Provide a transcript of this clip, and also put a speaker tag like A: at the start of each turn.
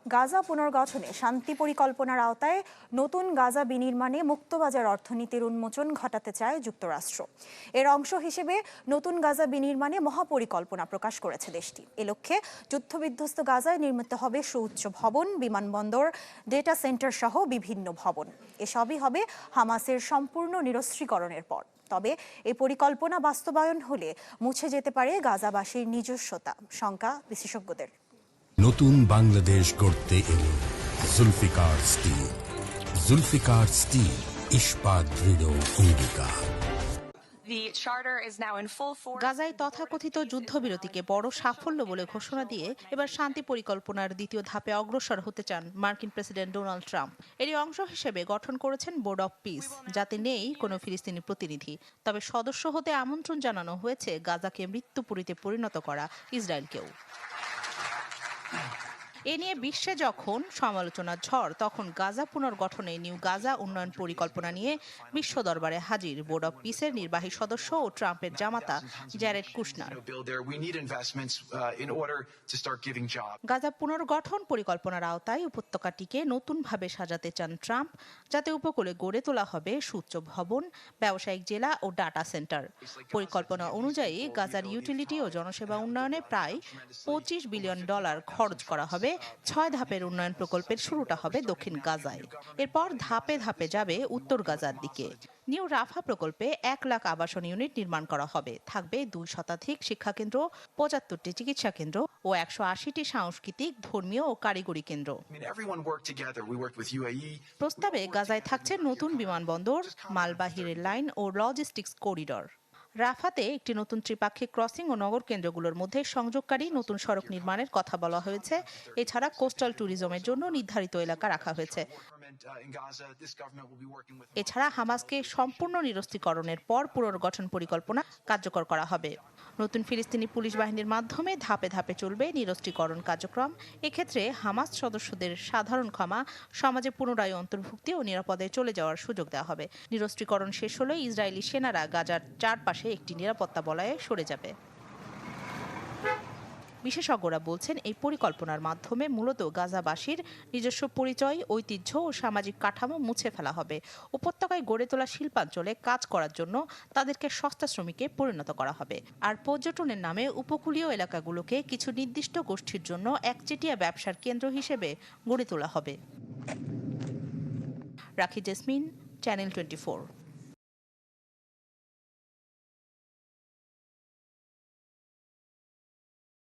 A: গাজা পুনর্গঠনে শান্তি পরিকল্পনার আওতায় নতুন গাজা বিনির্মাণে মুক্তবাজার অর্থনীতির উন্মোচন ঘটাতে চায় যুক্তরাষ্ট্র। এর অংশ হিসেবে নতুন গাজা বিনির্মাণে মহাপরিকল্পনা প্রকাশ করেছে দেশটি। এ লক্ষ্যে যুদ্ধবিধ্বস্ত গাজায় নির্মিত হবে সুউচ্চ ভবন, বিমানবন্দর, ডেটা সেন্টার সহ বিভিন্ন ভবন। এসবই হবে হামাসের সম্পূর্ণ নিরস্ত্রীকরণের পর। তবে এই পরিকল্পনা বাস্তবায়ন হলে মুছে যেতে পারে গাজাবাসীর নিজস্বতা, শঙ্কা বিশেষজ্ঞদের।
B: নতুন বাংলাদেশ গড়তে এলো জুলফিকার স্টিল। জুলফিকার স্টিল, ইস্পাত দৃঢ় অঙ্গীকার।
C: গাজায় তথাকথিত যুদ্ধবিরতিকে বড় সাফল্য বলে ঘোষণা দিয়ে এবার শান্তি পরিকল্পনার দ্বিতীয় ধাপে অগ্রসর হতে চান মার্কিন প্রেসিডেন্ট ডোনাল্ড ট্রাম্প। এরই অংশ হিসেবে গঠন করেছেন বোর্ড অব পিস, যাতে নেই কোনো ফিলিস্তিনি প্রতিনিধি। তবে সদস্য হতে আমন্ত্রণ জানানো হয়েছে গাজাকে মৃত্যুপুরীতে পরিণত করা ইসরায়েলকেও। এ নিয়ে বিশ্বে যখন সমালোচনার ঝড়, তখন গাজা পুনর্গঠনে নিউ গাজা উন্নয়ন পরিকল্পনা নিয়ে বিশ্ব দরবারে হাজির বোর্ড অব পিসের নির্বাহী সদস্য ও ট্রাম্পের জামাতা জ্যারেড কুশনার। গাজা পুনর্গঠন পরিকল্পনার আওতায় উপত্যকাটিকে নতুনভাবে সাজাতে চান ট্রাম্প, যাতে উপকূলে গড়ে তোলা হবে সুউচ্চ ভবন, ব্যবসায়িক জেলা ও ডাটা সেন্টার। পরিকল্পনা অনুযায়ী গাজার ইউটিলিটি ও জনসেবা উন্নয়নে প্রায় $25 বিলিয়ন খরচ করা হবে। 6 ধাপের উন্নয়ন প্রকল্পের শুরুটা হবে দক্ষিণ গাজায়। এরপর ধাপে ধাপে যাবে উত্তর গাজার দিকে। নিউ রাফা প্রকল্পে 1 লাখ আবাসন ইউনিট নির্মাণ করা হবে। থাকবে 2 শতাধিক শিক্ষাকেন্দ্র, 75টি চিকিৎসা কেন্দ্র ও 180টি সাংস্কৃতিক, ধর্মীয় ও কারিগরি কেন্দ্র। প্রস্তাবে গাজায় থাকছে নতুন বিমানবন্দর, মালবাহী রেল লাইন ও লজিস্টিক্স করিডর। রাফাতে একটি নতুন ত্রিপাক্ষিক ক্রসিং ও নগর কেন্দ্রগুলোর মধ্যে সংযোগকারী নতুন সড়ক নির্মাণের কথা বলা হয়েছে। এছাড়া কোস্টাল ট্যুরিজমের জন্য নির্ধারিত এলাকা রাখা হয়েছে। এছাড়া হামাসকে সম্পূর্ণ নিরস্ত্রীকরণের পর পুনর্গঠন পরিকল্পনা কার্যকর করা হবে। নতুন ফিলিস্তিনি পুলিশ বাহিনীর মাধ্যমে ধাপে ধাপে চলবে নিরস্ত্রীকরণ কার্যক্রম। এক্ষেত্রে হামাস সদস্যদের সাধারণ ক্ষমা, সমাজে পুনরায় অন্তর্ভুক্তি ও নিরাপদে চলে যাওয়ার সুযোগ দেওয়া হবে। নিরস্ত্রীকরণ শেষ হলে ইসরায়েলি সেনারা গাজার চারপাশে একটি নিরাপত্তা বলয়ে সরে যাবে। বিশেষজ্ঞরা বলছেন, এই পরিকল্পনার মাধ্যমে মূলত গাজাবাসীর নিজস্ব পরিচয়, ঐতিহ্য ও সামাজিক কাঠামো মুছে ফেলা হবে। উপত্যকায় গড়ে তোলা শিল্পাঞ্চলে কাজ করার জন্য তাদেরকে সস্তা শ্রমিকে পরিণত করা হবে। আর পর্যটনের নামে উপকূলীয় এলাকাগুলোকে কিছু নির্দিষ্ট গোষ্ঠীর জন্য একচেটিয়া ব্যবসার কেন্দ্র হিসেবে গড়ে তোলা হবে। রাখি জেসমিন, চ্যানেল 24।